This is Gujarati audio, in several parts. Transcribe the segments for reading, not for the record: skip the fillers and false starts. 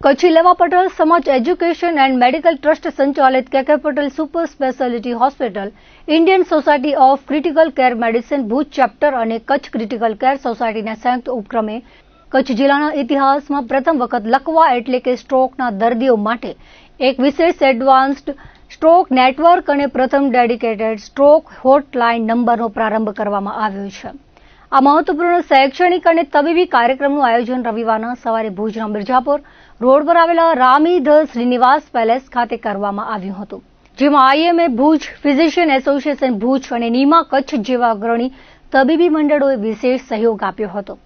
કચ્છી લેવા પટેલ સમાજ એજ્યુકેશન એન્ડ મેડિકલ ટ્રસ્ટ સંચાલિત કે Patel super speciality hospital, Indian society of critical care medicine Bhuj chapter અને કચ્છ ક્રિટિકલ કેર સોસાયટીના સંયુક્ત ઉપક્રમે કચ્છ જિલ્લાના ઇતિહાસમાં પ્રથમ વખત લકવા એટલે કે સ્ટ્રોકના દર્દીઓ માટે એક વિશેષ એડવાન્સ્ડ સ્ટ્રોક નેટવર્ક અને પ્રથમ ડેડિકેટેડ સ્ટ્રોક હોટલાઇન નંબરનો પ્રારંભ કરવામાં આવ્યો છે. આ મહત્વપૂર્ણ શૈક્ષણિક અને તબીબી કાર્યક્રમનું આયોજન રવિવારના સવારે ભુજના મિર્જાપુર રોડ પર આવેલા રામી ધ શ્રીનિવાસ પેલેસ ખાતે કરવામાં આવ્યું હતું, જેમાં IMA Bhuj, physician association Bhuj અને નીમા કચ્છ જેવા અગ્રણી તબીબી મંડળોએ વિશેષ સહયોગ આપ્યો હતો.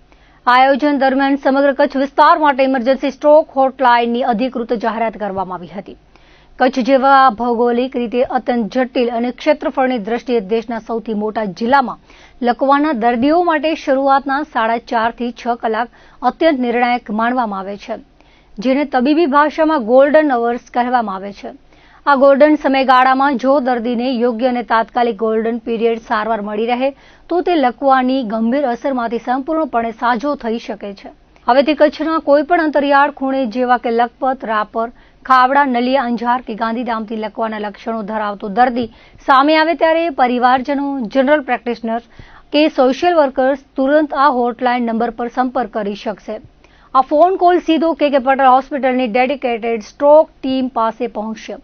આ આયોજન દરમિયાન સમગ્ર કચ્છ વિસ્તાર માટે ઇમરજન્સી સ્ટ્રોક હોટલાઇનની અધિકૃત જાહેરાત કરવામાં આવી હતી. કચ્છ જેવા ભૌગોલિક રીતે અત્યંત જટિલ અને ક્ષેત્રફળની દ્રષ્ટિએ દેશના સૌથી મોટા જિલ્લામાં લકવાના દર્દીઓ માટે શરૂઆતના 4.5 થી 6 કલાક અત્યંત નિર્ણાયક માનવામાં આવે છે, જેને તબીબી ભાષામાં ગોલ્ડન અવર્સ કહેવામાં આવે છે. આ ગોલ્ડન સમયગાળામાં જો દર્દીને યોગ્ય અને તાત્કાલિક ગોલ્ડન પીરિયડ સારવાર મળી રહે તો તે લકવાની ગંભીર અસરમાંથી સંપૂર્ણપણે સાજો થઈ શકે છે. હવેથી કચ્છના કોઈપણ અંતરિયાળ ખૂણે જેવા કે લખપત, રાપર, ખાવડા, નલિયા, અંજાર કે ગાંધીધામથી લકવાના લક્ષણો ધરાવતો દર્દી સામે આવે ત્યારે પરિવારજનો, જનરલ પ્રેક્ટિશનર કે સોશિયલ વર્કર્સ તુરંત આ હોટલાઇન નંબર પર સંપર્ક કરી શકશે. આ ફોન કોલ સીધો કે પટેલ હોસ્પિટલની ડેડિકેટેડ સ્ટ્રોક ટીમ પાસે પહોંચશે,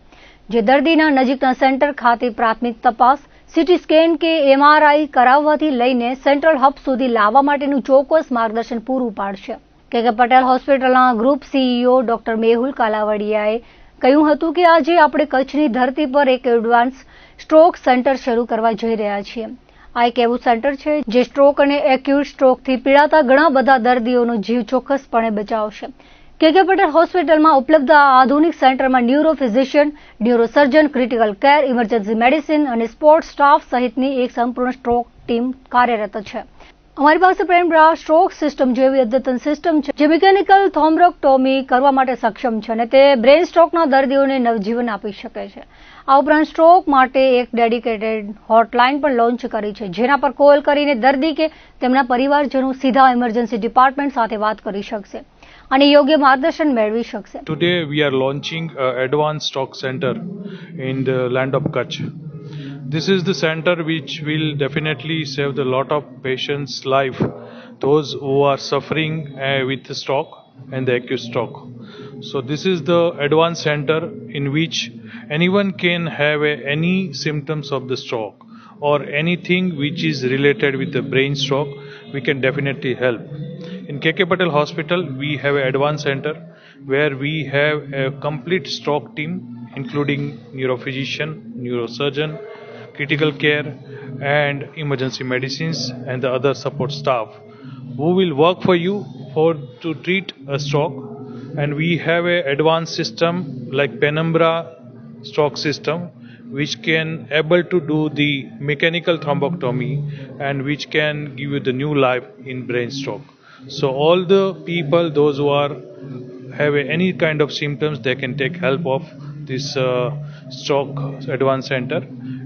જે દર્દીના નજીકના સેન્ટર ખાતે પ્રાથમિક તપાસ, સીટી સ્કેન કે એમઆરઆઈ કરાવવાથી લઈને સેન્ટ્રલ હબ સુધી લાવવા માટેનું ચોક્કસ માર્ગદર્શન પૂરું પાડશે. કે પટેલ હોસ્પિટલના ગ્રુપ સીઈઓ ડોક્ટર મેહુલ કાલાવડિયાએ કહ્યું હતું કે આજે આપણે કચ્છની ધરતી પર એક એડવાન્સ સ્ટ્રોક સેન્ટર શરૂ કરવા જઈ રહ્યા છીએ. આ એક એવું સેન્ટર છે જે સ્ટ્રોક અને એક્યુટ સ્ટ્રોકથી પીડાતા ઘણા બધા દર્દીઓનો જીવ ચોક્કસપણે બચાવશે. કે પટેલ હોસ્પિટલમાં ઉપલબ્ધ આ આધુનિક સેન્ટરમાં neuro physician, neurosurgeon, critical care, emergency medicine અને સપોર્ટ સ્ટાફ સહિતની એક સંપૂર્ણ સ્ટ્રોક ટીમ કાર્યરત છે. અમારી પાસે પ્રેમબ્રા સ્ટ્રોક સિસ્ટમ જેવી અદ્યતન સિસ્ટમ છે જે મિકેનિકલ થોમ્બ્રોક્ટોમી કરવા માટે સક્ષમ છે અને તે બ્રેન સ્ટ્રોકના દર્દીઓને નવજીવન આપી શકે છે. આ ઉપરાંત સ્ટ્રોક માટે એક ડેડિકેટેડ હોટલાઇન પણ લોન્ચ કરી છે, જેના પર કોલ કરીને દર્દી કે તેમના પરિવારજનો સીધા ઇમરજન્સી ડિપાર્ટમેન્ટ સાથે વાત કરી શકશે અને યોગ્ય માર્ગદર્શન મેળવી શકશે. Today we are launching an advanced stroke center in the land of Kutch. This is the center which will definitely save a lot of patients' life, those who are suffering with the stroke and the acute stroke. So this is the advanced center in which anyone can have any symptoms of the stroke or anything which is related with the brain stroke, we can definitely help. In KK Patel Hospital, we have an advanced center where we have a complete stroke team, including neurophysician, neurosurgeon, critical care and emergency medicines and the other support staff who will work for you to treat a stroke. And we have a advanced system like Penumbra stroke system which can able to do the mechanical thrombectomy and which can give you the new life in brain stroke. So all the people, those who are have any kind of symptoms, they can take help of this stroke advanced center.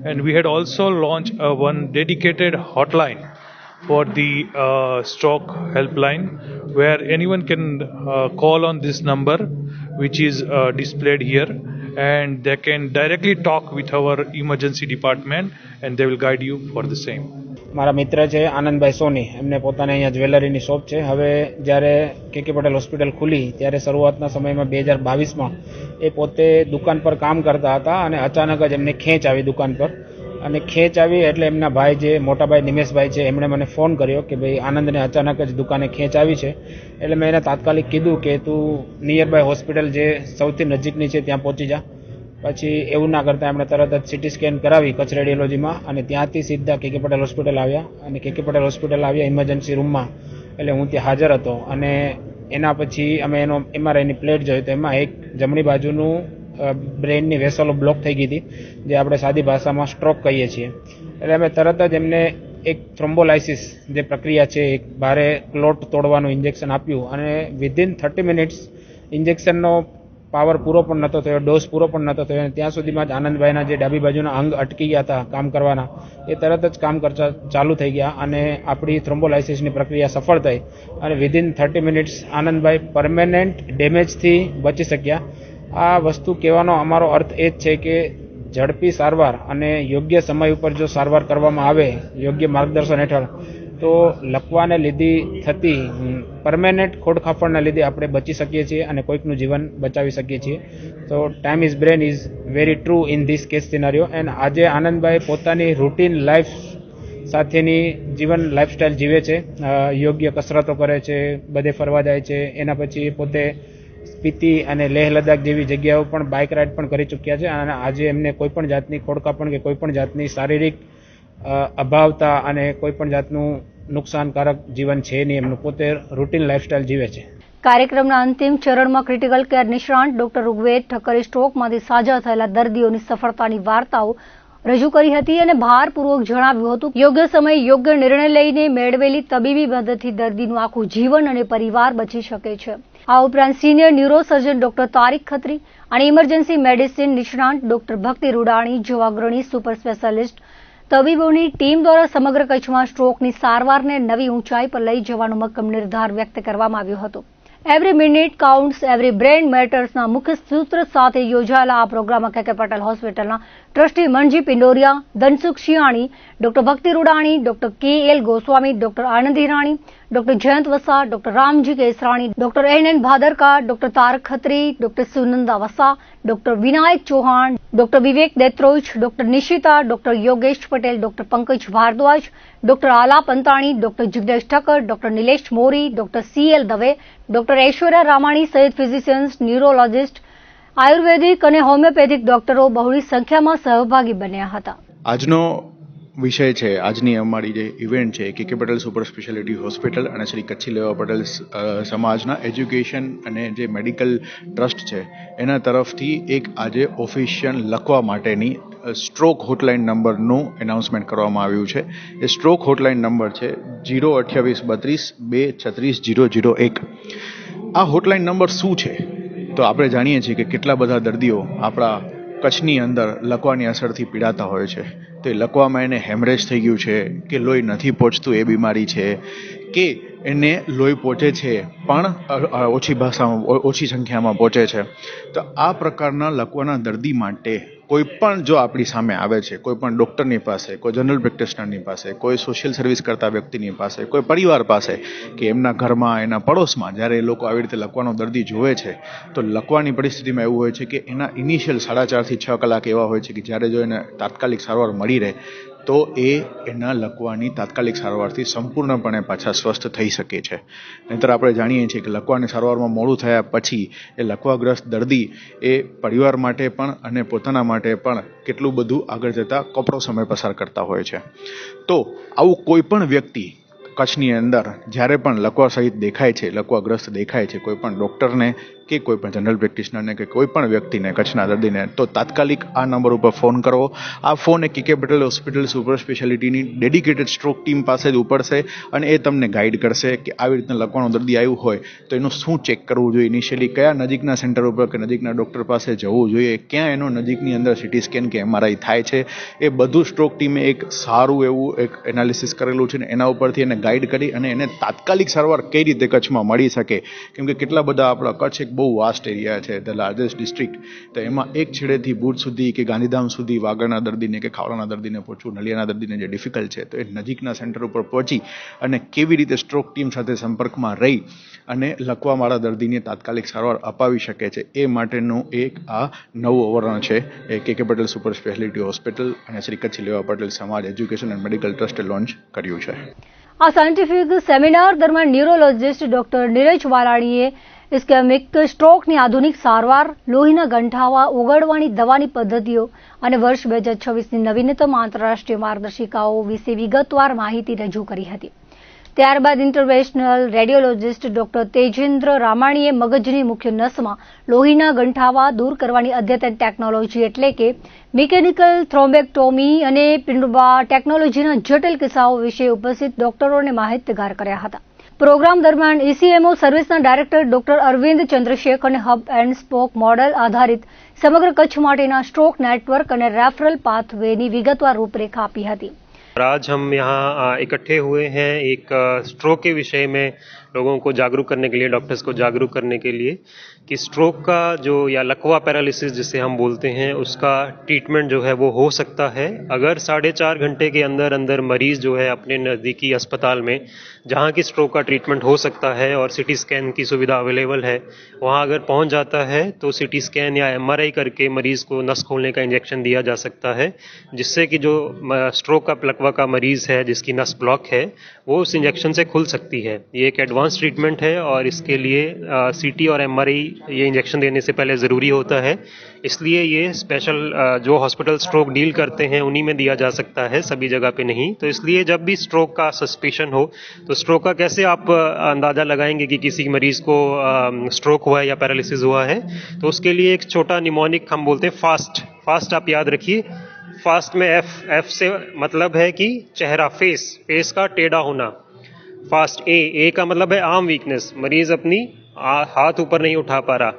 And we had also launched one dedicated hotline for the stroke helpline where anyone can call on this number which is displayed here, and they can directly talk with our emergency department and they will guide you for the same. મારા મિત્ર છે આનંદભાઈ સોની, એમને પોતાને અહીંયા જ્વેલરીની શોપ છે. હવે જ્યારે કેકે પટેલ હોસ્પિટલ ખુલી ત્યારે શરૂઆતના સમયમાં 2022માં એ પોતે દુકાન પર કામ કરતા હતા અને અચાનક જ એમને ખેંચ આવી દુકાન પર, અને ખેંચ આવી એટલે એમના ભાઈ જે મોટા ભાઈ નિમેશભાઈ છે એમણે મને ફોન કર્યો કે ભાઈ આનંદને અચાનક જ દુકાને ખેંચ આવી છે. એટલે મેં એને તાત્કાલિક કીધું કે તું નિયર બાય હોસ્પિટલ જે સૌથી નજીકની છે ત્યાં પહોંચી જા. પછી એવું ના કરતાં એમણે તરત જ સીટી સ્કેન કરાવી કચ્છ રેડિયોલોજીમાં અને ત્યાંથી સીધા કેકે પટેલ હોસ્પિટલ આવ્યા. અને કેકે પટેલ હોસ્પિટલ આવ્યા ઇમરજન્સી રૂમમાં, એટલે હું ત્યાં હાજર હતો. અને એના પછી અમે એનો એમઆરઆઈની પ્લેટ જોઈ તો એમાં એક જમણી બાજુનું બ્રેઇનની વેસલો બ્લોક થઈ ગઈ હતી, જે આપણે સાદી ભાષામાં સ્ટ્રોક કહીએ છીએ. એટલે અમે તરત જ એમને એક થ્રોમ્બોલાઇસિસ જે પ્રક્રિયા છે, એક ભારે ક્લોટ તોડવાનું ઇન્જેક્શન આપ્યું અને વિધિન 30 મિનિટ્સ ઇન્જેક્શનનો પાવર પૂરો પણ નહોતો થયો, ડોઝ પૂરો પણ નહોતો થયો, અને ત્યાં સુધીમાં જ આનંદભાઈના જે ડાબી બાજુના અંગ અટકી ગયા હતા કામ કરવાના, એ તરત જ કામ કરતા ચાલુ થઈ ગયા અને આપણી થ્રોમ્બોલાઇસિસની પ્રક્રિયા સફળ થઈ અને વિધિન 30 મિનિટ્સ આનંદભાઈ પરમેનન્ટ ડેમેજથી બચી શક્યા. આ વસ્તુ કહેવાનો અમારો અર્થ એ જ છે કે ઝડપી સારવાર અને યોગ્ય સમય ઉપર જો સારવાર કરવામાં આવે યોગ્ય માર્ગદર્શન હેઠળ તો લકવાને લીધી થતી પરમેનન્ટ ખોડખાપણના લીધે આપણે બચી શકીએ છીએ અને કોઈકનું જીવન બચાવી શકીએ છીએ. તો time is brain is very true in this case સિનારીઓ. And આજે આનંદભાઈ પોતાની રૂટીન લાઈફ સાથેની જીવન લાઈફસ્ટાઈલ જીવે છે, યોગ્ય કસરતો કરે છે, બધે ફરવા જાય છે. એના પછી પોતે સ્પીતિ અને લેહ લદ્દાખ જેવી જગ્યાઓ પણ બાઇક રાઇડ પણ કરી ચૂક્યા છે અને આજે એમને કોઈ પણ જાતની ખોડખાપણ કે કોઈ પણ જાતની શારીરિક અભાવતા અને કોઈ પણ જાતનું નુકસાનકારક જીવન છે નહીં. એમનું પોતે રૂટીન લાઈફસ્ટાઈલ જીવે છે. કાર્યક્રમના અંતિમ ચરણમાં ક્રિટિકલ કેર નિષ્ણાંત ડોક્ટર ઋગ્વેદ ઠક્કરે સ્ટ્રોકમાંથી સાજા થયેલા દર્દીઓની સફળતાની વાર્તાઓ રજૂ કરી હતી અને ભારપૂર્વક જણાવ્યું હતું યોગ્ય સમયે યોગ્ય નિર્ણય લઈને મેળવેલી તબીબી મદદથી દર્દીનું આખું જીવન અને પરિવાર બચી શકે છે. આ ઉપરાંત senior neurosurgeon doctor Tariq Khatri અને ઇમરજન્સી મેડિસિન નિષ્ણાંત ડોક્ટર ભક્તિ રૂડાણી જેવા અગ્રણી સુપર સ્પેશિયાલિસ્ટ તબીબોની ટીમ દ્વારા સમગ્ર કચ્છમાં સ્ટ્રોકની સારવારને નવી ઊંચાઈ પર લઈ જવાનો મક્કમ નિર્ધાર વ્યક્ત કરવામાં આવ્યો હતો. Every minute counts, every brain મેટર્સના મુખ્ય સૂત્ર સાથે યોજાયેલા આ પ્રોગ્રામમાં કે પટેલ હોસ્પિટલના trustee Manji Pindoria, Dhansukh Shiyani, doctor Bhakti Rudani, doctor KL Goswami, doctor Anand Hirani, doctor Jayant Vasa, doctor Ramji Kesrani, doctor NN Bhadarka, doctor Tarak Khatri, doctor Sunanda Vasa, doctor Vinayak Chauhan, doctor Vivek Detroj, doctor Nishita, doctor Yogesh Patel, doctor Pankaj Bhardwaj, doctor Ala Pantani, doctor Jignesh Thakkar, doctor Nilesh મોરી, doctor CL Dave, doctor Aishwarya Ramani સહિત ફિઝિશિયન્સ, ન્યુરોલોજિસ્ટ, આયુર્વેદિક અને હોમિયોપેથિક ડોક્ટરો બહોળી સંખ્યામાં સહભાગી બન્યા હતા. આજનો વિષય છે, આજની અમારી જે ઇવેન્ટ છે કે પટેલ સુપર સ્પેશિયાલિટી હોસ્પિટલ અને શ્રી કચ્છી લેવા પટેલ સમાજના એજ્યુકેશન અને જે મેડિકલ ટ્રસ્ટ છે એના તરફથી એક આજે ઓફિશિયલ લખવા માટેની સ્ટ્રોક હોટલાઇન નંબરનું એનાઉન્સમેન્ટ કરવામાં આવ્યું છે. એ સ્ટ્રોક હોટલાઇન નંબર છે 02832 236 001. આ હોટલાઇન નંબર શું છે તો આપણે જાણીએ છીએ કે કેટલા બધા દર્દીઓ આપણા કચ્છની અંદર લકવાની અસરથી પીડાતા હોય છે. તો એ લકવામાં એને હેમરેજ થઈ ગયું છે કે લોહી નથી પહોંચતું એ બીમારી છે કે એને લોહી પહોંચે છે પણ ઓછી સંખ્યામાં પહોંચે છે. તો આ પ્રકારના લકવાના દર્દી માટે કોઈ પણ જો આપણી સામે આવે છે, કોઈ પણ ડૉક્ટરની પાસે, કોઈ જનરલ પ્રેક્ટિશનરની પાસે, કોઈ સોશિયલ સર્વિસ કરતા વ્યક્તિની પાસે, કોઈ પરિવાર પાસે કે એમના ઘરમાં, એના પડોશમાં જ્યારે એ લોકો આવી રીતે લકવાનો દર્દી જોવે છે તો લકવાની પરિસ્થિતિમાં એવું હોય છે કે એના ઇનિશિયલ 4.5 થી 6 કલાક એવા હોય છે કે જ્યારે જો એને તાત્કાલિક સારવાર મળી રહે તો એ એના લકવાની તાત્કાલિક સારવારથી સંપૂર્ણપણે પાછા સ્વસ્થ થઈ શકે છે. નહીંતર આપણે જાણીએ છીએ કે લકવાની સારવારમાં મોડું થયા પછી એ લકવાગ્રસ્ત દર્દી એ પરિવાર માટે પણ અને પોતાના માટે પણ કેટલું બધું આગળ જતાં કપરો સમય પસાર કરતા હોય છે. તો આવું કોઈ પણ વ્યક્તિ કચ્છની અંદર જ્યારે પણ લકવા સહિત દેખાય છે, લકવાગ્રસ્ત દેખાય છે કોઈ પણ ડૉક્ટરને કે કોઈ પણ જનરલ પ્રેક્ટિશનરને કે કોઈ પણ વ્યક્તિને, કચ્છના દર્દીને, તો તાત્કાલિક આ નંબર ઉપર ફોન કરવો. આ ફોન એ KK પટેલ હોસ્પિટલ સુપર સ્પેશિયાલિટીની ડેડિકેટેડ સ્ટ્રોક ટીમ પાસે જ ઉપડશે અને એ તમને ગાઈડ કરશે કે આવી રીતના લકવાનો દર્દી આવ્યું હોય તો એનું શું ચેક કરવું જોઈએ, ઇનિશિયલી કયા નજીકના સેન્ટર ઉપર કે નજીકના ડૉક્ટર પાસે જવું જોઈએ, ક્યાં એનો નજીકની અંદર CT સ્કેન કે MRI થાય છે. એ બધું સ્ટ્રોક ટીમે એક સારું એવું એક એનાલિસિસ કરેલું છે ને એના ઉપરથી એને ગાઈડ કરી અને એને તાત્કાલિક સારવાર કઈ રીતે કચ્છમાં મળી શકે. કેમ કે કેટલા બધા આપણા કચ્છ એક બહુ વાસ્ટ એરિયા છે, ધ લાર્જેસ્ટ ડિસ્ટ્રિક્ટ. તો એમાં એક છેડેથી ભુજ સુધી કે ગાંધીધામ સુધી વાગડના દર્દીને કે ખાવડાના દર્દીને પહોંચવું, નલિયાના દર્દીને જે ડિફિકલ્ટ છે, તો એ નજીકના સેન્ટર ઉપર પહોંચી અને કેવી રીતે સ્ટ્રોક ટીમ સાથે સંપર્કમાં રહી અને લકવાવાળા દર્દીને તાત્કાલિક સારવાર અપાવી શકે છે એ માટેનું એક આ નવું અવતરણ છે એ KK Patel super speciality hospital અને શ્રી કચ્છી લેવા પટેલ સમાજ એજ્યુકેશન એન્ડ મેડિકલ ટ્રસ્ટે લોન્ચ કર્યું છે. આ સાયન્ટિફિક સેમિનાર દરમિયાન ન્યુરોલોજિસ્ટ ડોક્ટર નીરજ વાલાણીએ ઇસ્કેમિક સ્ટ્રોકની આધુનિક સારવાર, લોહીના ગંઠાવા ઓગળવાની દવાની પદ્ધતિઓ અને વર્ષ 2026ની નવીનતમ આંતરરાષ્ટ્રીય માર્ગદર્શિકાઓ વિશે વિગતવાર માહિતી રજૂ કરી હતી. ત્યારબાદ ઇન્ટરવેન્શનલ રેડિયોલોજિસ્ટ ડોક્ટર તેજેન્દ્ર રામાણીએ મગજની મુખ્ય નસમાં લોહીના ગંઠાવા દૂર કરવાની અદ્યતન ટેકનોલોજી એટલે કે મિકેનિકલ થ્રોમ્બેક્ટોમી અને પિંડબા ટેકનોલોજીના જટિલ કિસ્સાઓ વિશે ઉપસ્થિત ડોક્ટરોને માહિતગાર કર્યા હતા. પ્રોગ્રામ દરમિયાન ECMO સર્વિસના ડાયરેક્ટર ડોક્ટર અરવિંદ ચંદ્રશેખર અને હબ એન્ડ સ્પોક મોડેલ આધારિત સમગ્ર કચ્છ માટેના સ્ટ્રોક નેટવર્ક અને રેફરલ પાથવેની વિગતવાર રૂપરેખા આપી હતી। आज हम यहाँ इकट्ठे हुए हैं एक स्ट्रोक के विषय में लोगों को जागरूक करने के लिए, डॉक्टर्स को जागरूक करने के लिए कि स्ट्रोक का जो या लकवा पैरालिसिस जिसे हम बोलते हैं उसका ट्रीटमेंट जो है वो हो सकता है अगर 4.5 घंटे के अंदर अंदर मरीज जो है अपने नज़दीकी अस्पताल में जहाँ की स्ट्रोक का ट्रीटमेंट हो सकता है और सिटी स्कैन की सुविधा अवेलेबल है वहाँ अगर पहुँच जाता है तो सिटी स्कैन या MRI करके मरीज को नस खोलने का इंजेक्शन दिया जा सकता है, जिससे कि जो स्ट्रोक का लकवा का मरीज है जिसकी नस ब्लॉक है वो उस इंजेक्शन से खुल सकती है। ये एक एडवांस ट्रीटमेंट है और इसके लिए CT और MRI ये इंजेक्शन देने से पहले ज़रूरी होता है, इसलिए ये स्पेशल जो हॉस्पिटल स्ट्रोक डील करते हैं उन्हीं में दिया जा सकता है, सभी जगह पे नहीं। तो इसलिए जब भी स्ट्रोक का सस्पिशन हो तो स्ट्रोक का कैसे आप अंदाज़ा लगाएंगे कि किसी मरीज को स्ट्रोक हुआ है या पैरालिसिस हुआ है, तो उसके लिए एक छोटा निमोनिक हम बोलते हैं फास्ट आप याद रखिए। फास्ट में एफ से मतलब है कि चेहरा, फेस का टेढ़ा होना। फास्ट ए का मतलब है आर्म वीकनेस, मरीज अपनी हाथ ऊपर नहीं उठा पा रहा।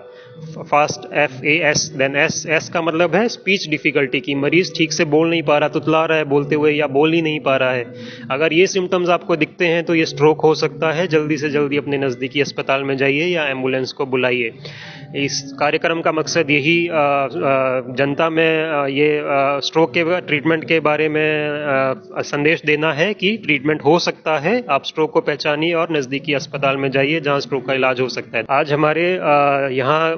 फास्ट FAS, देन एस का मतलब है स्पीच डिफिकल्टी की मरीज ठीक से बोल नहीं पा रहा, तुतला रहा है बोलते हुए या बोल ही नहीं पा रहा है। अगर ये सिम्टम्स आपको दिखते हैं तो ये स्ट्रोक हो सकता है। जल्दी से जल्दी अपने नज़दीकी अस्पताल में जाइए या एम्बुलेंस को बुलाइए। इस कार्यक्रम का मकसद यही जनता में ये स्ट्रोक के ट्रीटमेंट के बारे में संदेश देना है कि ट्रीटमेंट हो सकता है, आप स्ट्रोक को पहचानिए और नज़दीकी अस्पताल में जाइए जहां स्ट्रोक का इलाज हो सकता है। आज हमारे यहाँ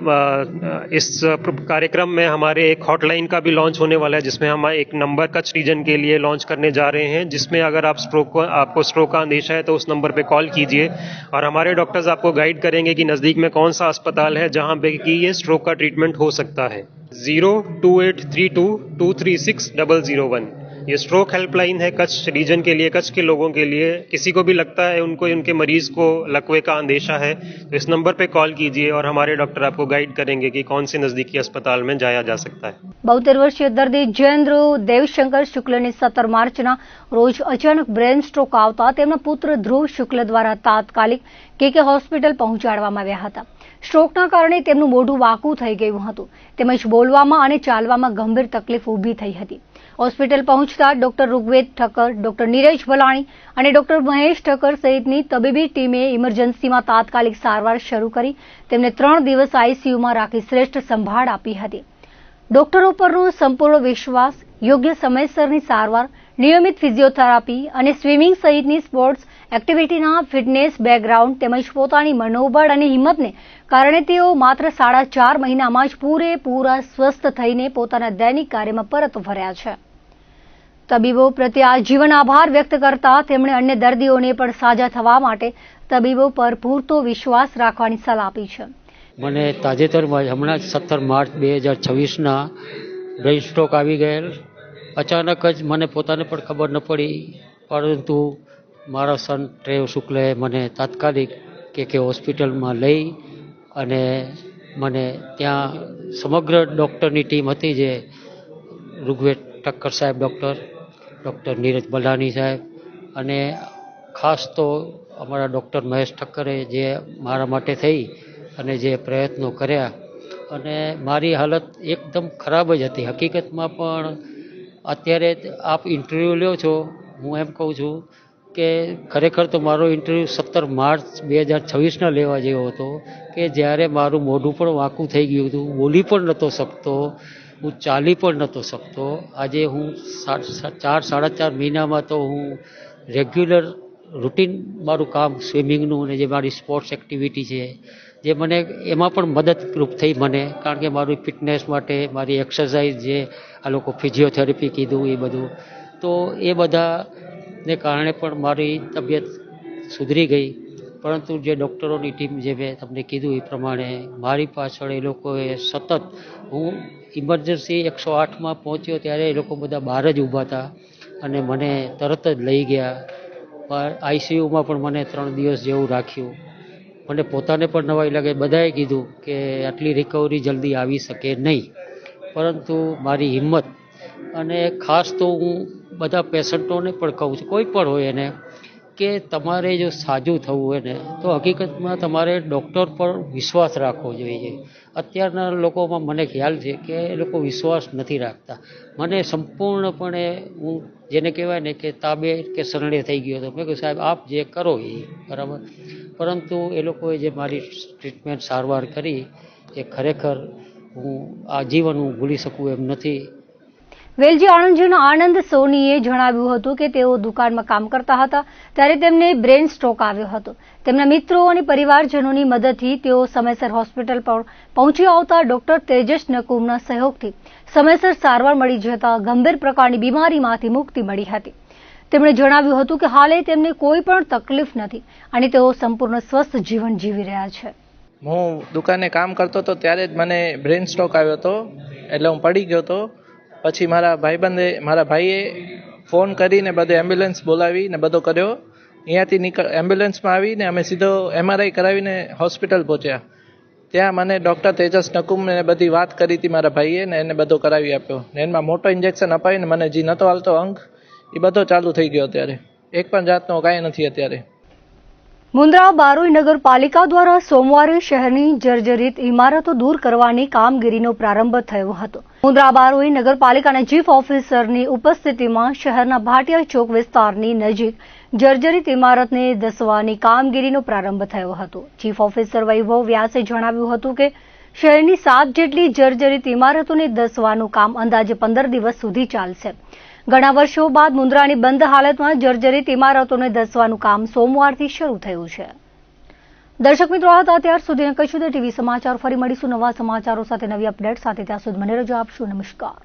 इस कार्यक्रम में हमारे एक हॉटलाइन का भी लॉन्च होने वाला है, जिसमें हम एक नंबर कच्छ रीजन के लिए लॉन्च करने जा रहे हैं, जिसमें अगर आपको स्ट्रोक का अंदेशा है तो उस नंबर पे कॉल कीजिए और हमारे डॉक्टर्स आपको गाइड करेंगे कि नज़दीक में कौन सा अस्पताल है जहां पे कि ये स्ट्रोक का ट्रीटमेंट हो सकता है। 02832236001 ये स्ट्रोक हेल्पलाइन है कच्छ रीजन के लिए, कच्छ के लोगों के लिए। किसी को भी लगता है उनको उनके मरीज को लकवे का अंदेशा है तो इस नंबर पे कॉल कीजिए और हमारे डॉक्टर आपको गाइड करेंगे कि कौन से नजदीकी अस्पताल में जाया जा सकता है। 72 वर्षीय दर्दी जयेन्द्र देवशंकर शुक्लने 17 मार्चना रोज अचानक ब्रेन स्ट्रोक आवता તેમના પુત્ર ધ્રુવ શુક્લ દ્વારા તાત્કાલિક KK હોસ્પિટલ પહોંચાડવામાં આવ્યા હતા। સ્ટ્રોકના કારણે તેમનું મોઢું વાંકું થઈ ગયું હતું તેમજ બોલવામાં અને ચાલવામાં ગંભીર તકલીફ ઊભી થઈ હતી। હોસ્પિટલ પહોંચતા ડોક્ટર ઋગ્વેદ ઠક્કર, ડોક્ટર નીરજ ભલાણી અને ડોક્ટર મહેશ ઠક્કર સહિતની તબીબી ટીમે ઇમરજન્સીમાં તાત્કાલિક સારવાર શરૂ કરી તેમને 3 દિવસ ICUમાં રાખી શ્રેષ્ઠ સંભાળ આપી હતી। ડોક્ટરો પરનો સંપૂર્ણ વિશ્વાસ, યોગ્ય સમયસરની સારવાર, નિયમિત ફિઝિયોથેરાપી અને સ્વિમિંગ સહિતની સ્પોર્ટ્સ એક્ટિવિટીના ફિટનેસ બેકગ્રાઉન્ડ તેમજ પોતાની મનોબળ અને હિંમતને કારણે તેઓ માત્ર 4.5 મહિનામાં જ પૂરેપૂરા સ્વસ્થ થઈને પોતાના દૈનિક કાર્યમાં પરત ફર્યા છે। તબીબો પ્રત્યે આજીવન આભાર વ્યક્ત કરતા તેમણે અન્ય દર્દીઓને પણ સાજા થવા માટે તબીબો પર પૂરતો વિશ્વાસ રાખવાની સલાહ આપી છે। મને તાજેતરમાં હમણાં 17 માર્ચ 2026ના બ્રેઇન સ્ટ્રોક આવી ગયેલ। અચાનક જ મને પોતાને પણ ખબર ન પડી, પરંતુ મારા સન ટ્રેવ શુક્લે મને તાત્કાલિક KK હોસ્પિટલમાં લઈ અને મને ત્યાં સમગ્ર ડૉક્ટરની ટીમ હતી, જે ઋગ્વેદ ઠક્કર સાહેબ ડૉક્ટર નીરજ બલાની સાહેબ અને ખાસ તો અમારા ડૉક્ટર મહેશ ઠક્કરે જે મારા માટે થઈ અને જે પ્રયત્નો કર્યા અને મારી હાલત એકદમ ખરાબ જ હતી। હકીકતમાં પણ અત્યારે આપ ઇન્ટરવ્યૂ લ્યો છો, હું એમ કહું છું કે ખરેખર તો મારો ઇન્ટરવ્યૂ 17 માર્ચ 2026ના લેવા જેવો હતો કે જ્યારે મારું મોઢું પણ વાંકું થઈ ગયું હતું, બોલી પણ નહોતો શકતો, હું ચાલી પણ નહોતો શકતો। આજે હું 4-4.5 મહિનામાં તો હું રેગ્યુલર રૂટીન મારું કામ સ્વિમિંગનું અને જે મારી સ્પોર્ટ્સ એક્ટિવિટી છે જે મને એમાં પણ મદદરૂપ થઈ મને, કારણ કે મારું ફિટનેસ માટે મારી એક્સરસાઇઝ જે આ લોકો ફિઝિયોથેરાપી કીધું એ બધું, તો એ બધાને કારણે પણ મારી તબિયત સુધરી ગઈ। પરંતુ જે ડૉક્ટરોની ટીમ જે મેં તમને કીધું એ પ્રમાણે મારી પાછળ એ લોકોએ સતત, હું ઇમરજન્સી 108માં પહોંચ્યો ત્યારે એ લોકો બધા બહાર જ ઊભા હતા અને મને તરત જ લઈ ગયા। ICUમાં પણ મને 3 દિવસ જેવું રાખ્યું। મને પોતાને પણ નવાઈ લાગે, બધાએ કીધું કે આટલી રિકવરી જલ્દી આવી શકે નહીં, પરંતુ મારી હિંમત અને ખાસ તો હું બધા પેશન્ટોને પણ કહું છું, કોઈ પણ હોય એને, કે તમારે જો સાજું થવું હોય ને તો હકીકતમાં તમારે ડૉક્ટર પર વિશ્વાસ રાખવો જોઈએ. અત્યારના લોકોમાં મને ખ્યાલ છે કે એ લોકો વિશ્વાસ નથી રાખતા. મને સંપૂર્ણપણે હું જેને કહેવાય ને કે તાબે કે શરણે થઈ ગયો હતો. મેં કહ્યું સાહેબ આપ જે કરો એ બરાબર, પરંતુ એ લોકોએ જે મારી ટ્રીટમેન્ટ સારવાર કરી એ ખરેખર હું આજીવન હું ભૂલી શકું એમ નથી. વેલજી આણંદજીના આનંદ સોનીએ જણાવ્યું હતું કે તેઓ દુકાનમાં કામ કરતા હતા ત્યારે તેમને બ્રેન સ્ટ્રોક આવ્યો હતો. તેમના મિત્રો અને પરિવારજનોની મદદથી તેઓ સમયસર હોસ્પિટલ પર પહોંચી આવતા ડોક્ટર તેજસ નકુમના સહયોગથી સમયસર સારવાર મળી જતા ગંભીર પ્રકારની બીમારીમાંથી મુક્તિ મળી હતી. તેમણે જણાવ્યું હતું કે હાલે તેમને કોઈ પણ તકલીફ નથી અને તેઓ સંપૂર્ણ સ્વસ્થ જીવન જીવી રહ્યા છે. હું દુકાને કામ કરતો હતો ત્યારે જ મને બ્રેન સ્ટ્રોક આવ્યો હતો, એટલે હું પડી ગયો હતો. પછી મારા ભાઈએ ફોન કરીને બધે એમ્બ્યુલન્સ બોલાવી ને બધો કર્યો. અહીંયાથી એમ્બ્યુલન્સમાં આવીને અમે સીધો MRI કરાવીને હોસ્પિટલ પહોંચ્યા. ત્યાં મને ડૉક્ટર તેજસ નકુમને બધી વાત કરી હતી મારા ભાઈએ, ને એને બધો કરાવી આપ્યો. ને એમાં મોટો ઇન્જેક્શન અપાવીને મને જે નહોતો હાલતો અંગ એ બધો ચાલુ થઈ ગયો. અત્યારે એક પણ જાતનો કાંઈ નથી. અત્યારે મુન્દ્રા બારોઈ નગરપાલિકા દ્વારા સોમવારે શહેરની જર્જરિત ઇમારતો દૂર કરવાની કામગીરીનો પ્રારંભ થયો હતો. મુન્દ્રા બારોઈ નગરપાલિકાના ચીફ ઓફિસરની ઉપસ્થિતિમાં શહેરના ભાટિયા ચોક વિસ્તારની નજીક જર્જરિત ઇમારતને ધસવાની કામગીરીનો પ્રારંભ થયો હતો. ચીફ ઓફિસર વૈભવ વ્યાસે જણાવ્યું હતું કે શહેરની 7 જેટલી જર્જરિત ઇમારતોને ધસવાનું કામ અંદાજે 15 દિવસ સુધી ચાલશે. ઘણા વર્ષો બાદ મુન્દ્રાની બંધ હાલતમાં જર્જરિત ઇમારતોને ધસવાનું કામ સોમવારથી શરૂ થયું છે. દર્શક મિત્રો, આ હતા અત્યાર સુધીના કચ્છ ટીવી સમાચાર. ફરી મળીશું નવા સમાચારો સાથે, નવી અપડેટ સાથે. ત્યાં સુધી મને રજા આપશો. નમસ્કાર.